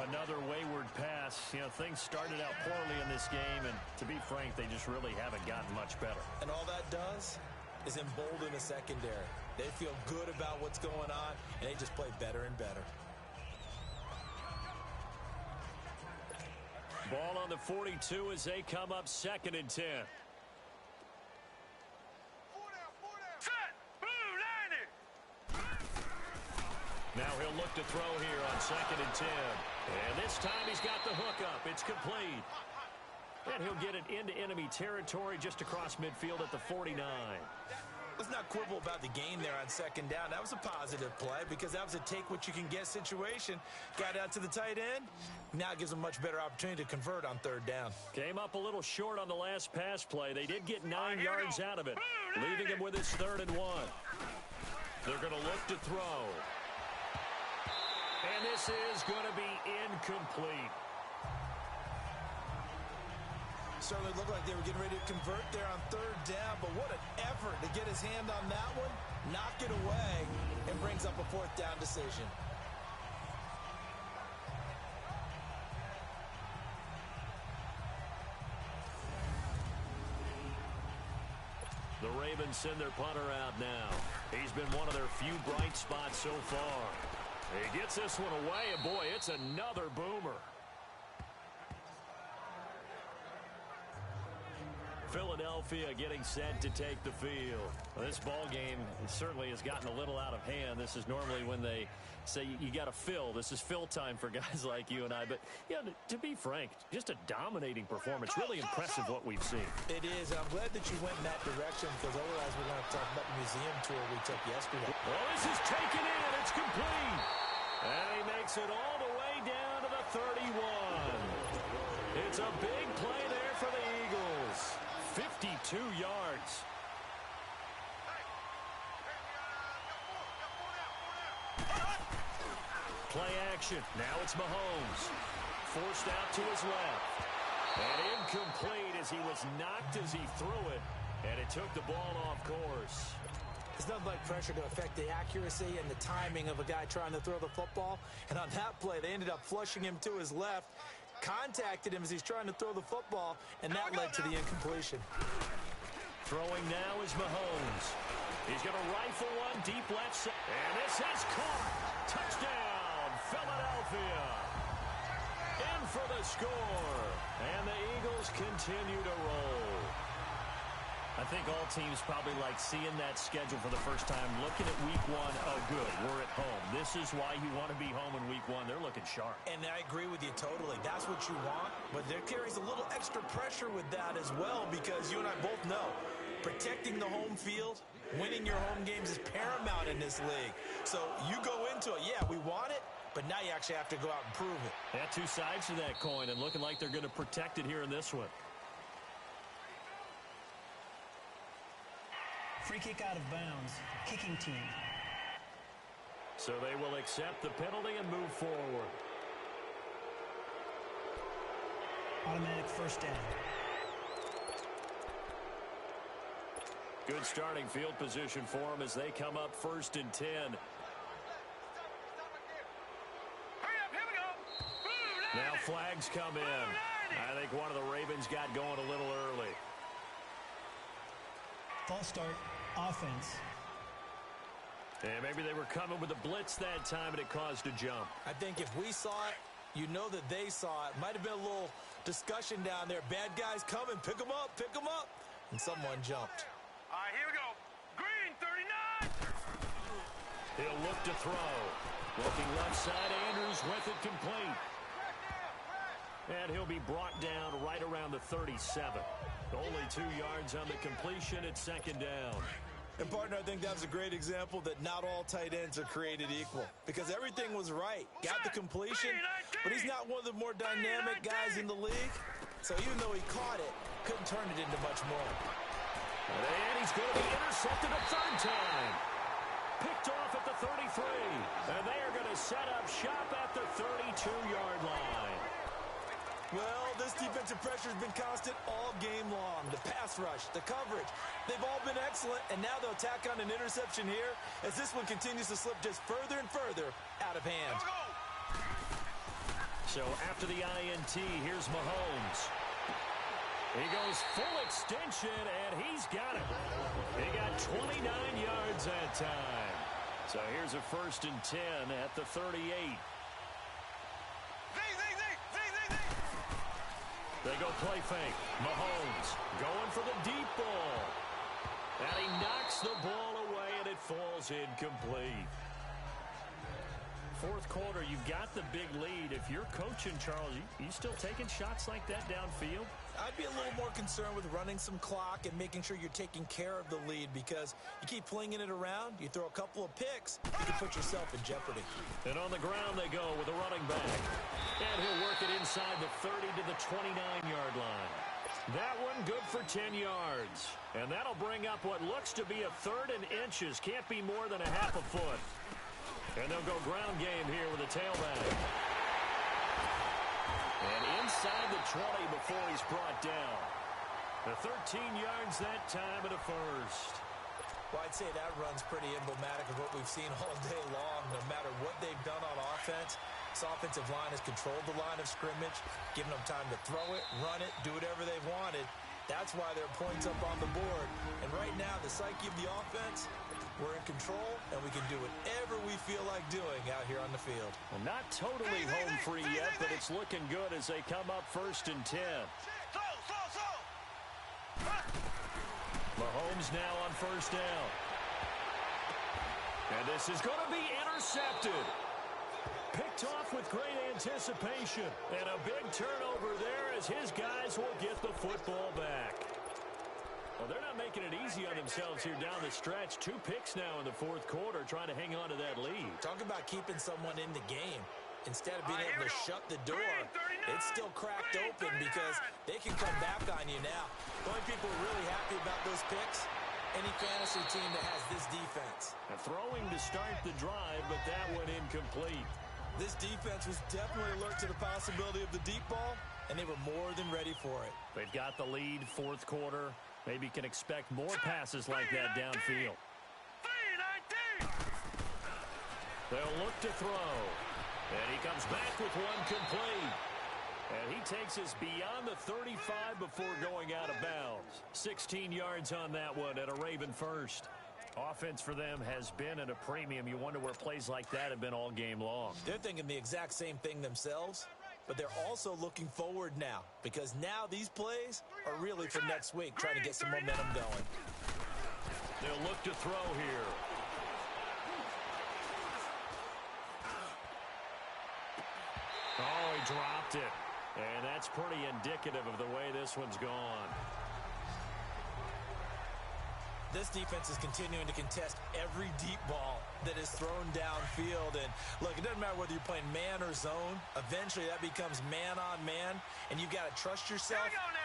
Another wayward pass. You know, things started out poorly in this game, and to be frank, they just really haven't gotten much better. And all that does is embolden a secondary. They feel good about what's going on, and they just play better and better. Ball on the 42 as they come up 2nd and 10. Now he'll look to throw here on 2nd and 10. And this time he's got the hook up. It's complete. And he'll get it into enemy territory just across midfield at the 49. Let's not quibble about the gain there on 2nd down. That was a positive play because that was a take-what-you-can-get situation. Got out to the tight end. Now it gives them a much better opportunity to convert on 3rd down. Came up a little short on the last pass play. They did get 9 yards out of it, leaving him with his 3rd and 1. They're going to look to throw. And this is going to be incomplete. Certainly looked like they were getting ready to convert there on 3rd down, but what an effort to get his hand on that one, knock it away, and brings up a 4th down decision. The Ravens send their punter out now. He's been one of their few bright spots so far. He gets this one away, and boy, it's another boomer. Philadelphia getting set to take the field. Well, this ball game certainly has gotten a little out of hand. This is normally when they say you got to fill. This is fill time for guys like you and I. But, yeah, to be frank, just a dominating performance. Really impressive what we've seen. It is. I'm glad that you went in that direction because otherwise we're going to talk about the museum tour we took yesterday. Well, this is taken in. It's complete. And he makes it all the way down to the 31. It's a big play there for the Eagles. 52 yards. Play action. Now it's Mahomes. Forced out to his left. And incomplete as he was knocked as he threw it. And it took the ball off course. There's nothing like pressure to affect the accuracy and the timing of a guy trying to throw the football. And on that play, they ended up flushing him to his left, contacted him as he's trying to throw the football, and that led to the incompletion. Throwing now is Mahomes. He's going to rifle one deep left side. And this has caught. Touchdown, Philadelphia. In for the score. And the Eagles continue to roll. I think all teams probably like seeing that schedule for the first time, looking at week 1, oh good, we're at home. This is why you want to be home in week 1. They're looking sharp. And I agree with you totally. That's what you want, but there carries a little extra pressure with that as well because you and I both know protecting the home field, winning your home games is paramount in this league. So you go into it, yeah, we want it, but now you actually have to go out and prove it. Yeah, two sides to that coin and looking like they're going to protect it here in this one. Free kick out of bounds. Kicking team. So they will accept the penalty and move forward. Automatic 1st down. Good starting field position for them as they come up 1st and 10. Now flags come in. I think one of the Ravens got going a little early. False start. Offense. And maybe they were coming with a blitz that time and it caused a jump. I think if we saw it, you know that they saw it. Might have been a little discussion down there. Bad guys coming. Pick them up. Pick them up. And someone jumped. All right, here we go. Green, 39. He'll look to throw. Looking left side, Andrews with it complete. And he'll be brought down right around the 37. Only 2 yards on the completion at 2nd down. And, partner, I think that was a great example that not all tight ends are created equal because everything was right. Got the completion, but he's not one of the more dynamic guys in the league. So even though he caught it, couldn't turn it into much more. And he's going to be intercepted a third time. Picked off at the 33. And they are going to set up shop at the 32-yard line. Well, this defensive pressure has been constant all game long. The pass rush, the coverage, they've all been excellent, and now they'll tack on an interception here as this one continues to slip just further and further out of hand. So after the INT, here's Mahomes. He goes full extension, and he's got it. He got 29 yards that time. So here's a 1st and 10 at the 38. They go play fake. Mahomes going for the deep ball. And he knocks the ball away, and it falls incomplete. Fourth quarter, you've got the big lead. If you're coaching, Charles, you still taking shots like that downfield? I'd be a little more concerned with running some clock and making sure you're taking care of the lead because you keep flinging it around, you throw a couple of picks, you can put yourself in jeopardy. And on the ground they go with a running back. And he'll work it inside the 30 to the 29-yard line. That one good for 10 yards. And that'll bring up what looks to be a 3rd and inches. Can't be more than a half a foot. And they'll go ground game here with a tailback. And inside the 20 before he's brought down. The 13 yards that time and a first. Well, I'd say that run's pretty emblematic of what we've seen all day long. No matter what they've done on offense, this offensive line has controlled the line of scrimmage, given them time to throw it, run it, do whatever they've wanted. That's why there are points up on the board. And right now, the psyche of the offense, we're in control, and we can do whatever we feel like doing out here on the field. Well, not totally home free yet, but it's looking good as they come up 1st and 10. Mahomes now on 1st down. And this is going to be intercepted. Picked off with great anticipation. And a big turnover there as his guys will get the football back. Well, they're not making it easy on themselves here down the stretch. 2 picks now in the fourth quarter trying to hang on to that lead. Talk about keeping someone in the game. Instead of being able to shut the door, it's still cracked open because they can come back on you now. The only people really happy about those picks, any fantasy team that has this defense. A throwing to start the drive, but that one incomplete. This defense was definitely alert to the possibility of the deep ball, and they were more than ready for it. They've got the lead, fourth quarter. Maybe can expect more passes like that downfield. They'll look to throw. And he comes back with one complete. And he takes us beyond the 35 before going out of bounds. 16 yards on that one at a Raven first. Offense for them has been at a premium. You wonder where plays like that have been all game long. They're thinking the exact same thing themselves, but they're also looking forward now because now these plays are really for next week, trying to get some momentum going. They'll look to throw here. Oh, he dropped it. And that's pretty indicative of the way this one's gone. This defense is continuing to contest every deep ball that is thrown downfield. And, look, it doesn't matter whether you're playing man or zone. Eventually, that becomes man-on-man, and you've got to trust yourself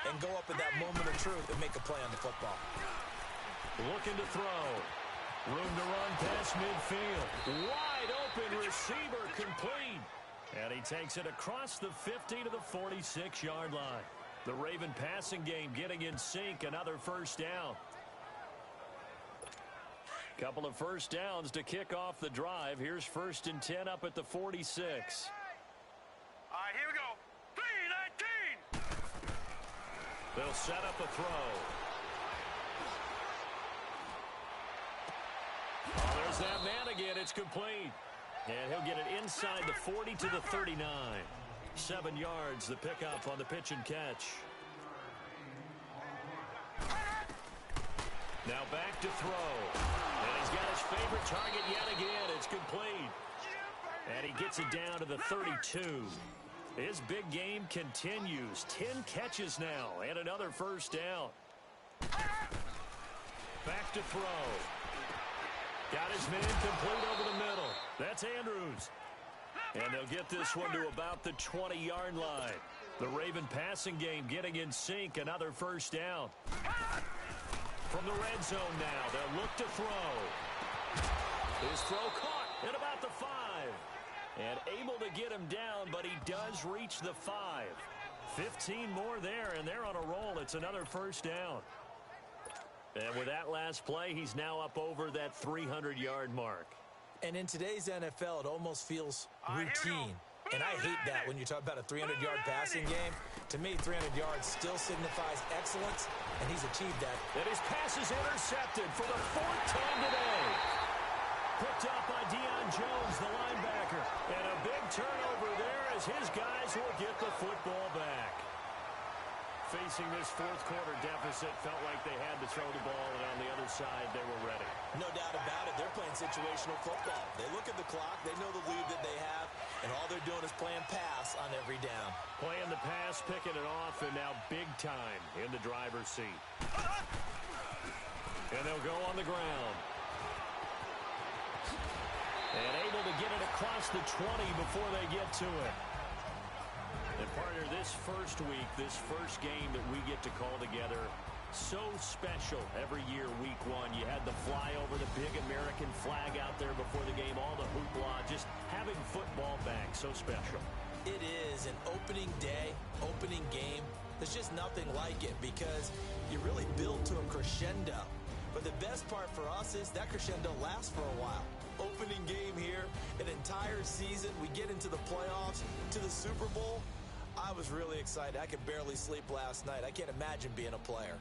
and go up at that moment of truth and make a play on the football. Looking to throw. Room to run past midfield. Wide open receiver complete. And he takes it across the 50 to the 46-yard line. The Raven passing game getting in sync. Another first down. Couple of first downs to kick off the drive. Here's 1st and 10 up at the 46. All right, here we go. 3-19. They'll set up a throw. Oh, there's that man again. It's complete. And he'll get it inside the 40 to the 39. 7 yards, the pickup on the pitch and catch. Now back to throw. And he's got his favorite target yet again. It's complete. And he gets it down to the 32. His big game continues. 10 catches now and another first down. Back to throw. Got his man complete over the middle. That's Andrews. And they'll get this one to about the 20-yard line. The Raven passing game getting in sync. Another first down. From the red zone now, they'll look to throw. His throw caught at about the 5. And able to get him down, but he does reach the 5. 15 more there, and they're on a roll. It's another first down. And with that last play, he's now up over that 300-yard mark. And in today's NFL, it almost feels routine. And I hate that when you talk about a 300-yard passing game. To me, 300 yards still signifies excellence, and he's achieved that. And his pass is intercepted for the 4th time today. Picked up by Deion Jones, the linebacker. And a big turnover there as his guys will get the football back. Facing this fourth quarter deficit, felt like they had to throw the ball, and on the other side, they were ready. No doubt about it. They're playing situational football. They look at the clock. They know the lead that they have, and all they're doing is playing pass on every down. Playing the pass, picking it off, and now big time in the driver's seat. And they'll go on the ground. And able to get it across the 20 before they get to it. And partner, this first week, this first game that we get to call together, so special every year, week 1. You had the flyover, the big American flag out there before the game, all the hoopla, just having football back, so special. It is an opening day, opening game. There's just nothing like it because you really build to a crescendo. But the best part for us is that crescendo lasts for a while. Opening game here, an entire season, we get into the playoffs, to the Super Bowl. I was really excited. I could barely sleep last night. I can't imagine being a player.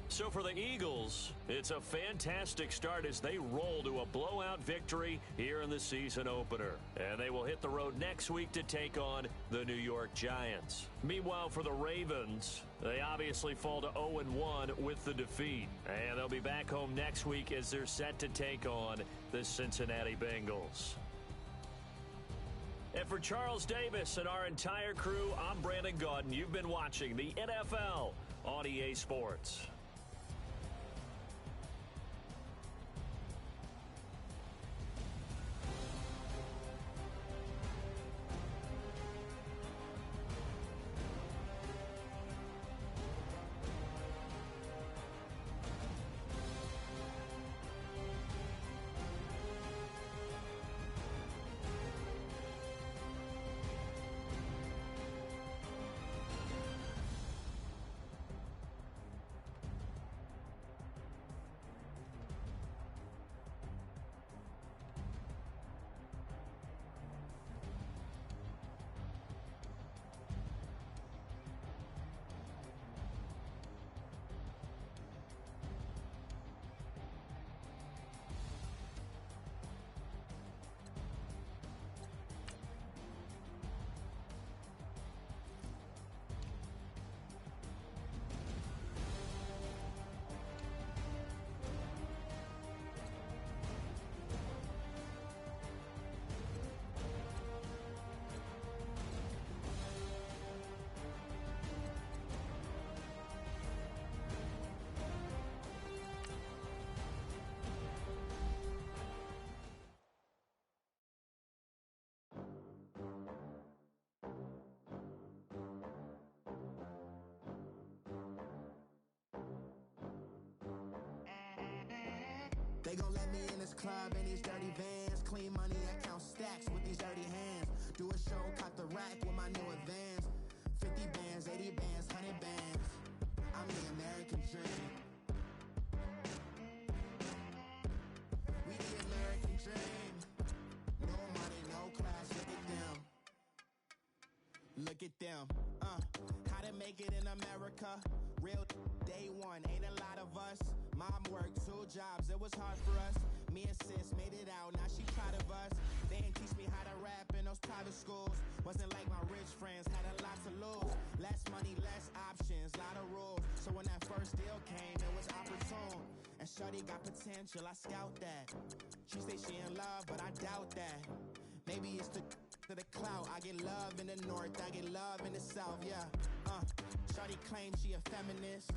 So for the Eagles, it's a fantastic start as they roll to a blowout victory here in the season opener. And they will hit the road next week to take on the New York Giants. Meanwhile, for the Ravens, they obviously fall to 0-1 with the defeat. And they'll be back home next week as they're set to take on the Cincinnati Bengals. And for Charles Davis and our entire crew, I'm Brandon Gaudin. You've been watching the NFL on EA Sports. They gon' let me in this club in these dirty vans. Clean money, I count stacks with these dirty hands. Do a show, cop the rack with my new advance. 50 bands, 80 bands, 100 bands. I'm the American dream. We the American dream. No money, no class, look at them. Look at them. How to make it in America. Real day one, ain't a lot of us. Mom worked 2 jobs, it was hard for us. Me and sis made it out, now she proud of us. They ain't teach me how to rap in those private schools. Wasn't like my rich friends, had a lot to lose. Less money, less options, lot of rules. So when that first deal came, it was opportune. And shorty got potential, I scout that. She say she in love, but I doubt that. Maybe it's to the clout. I get love in the north, I get love in the south, yeah. Shorty claims she a feminist.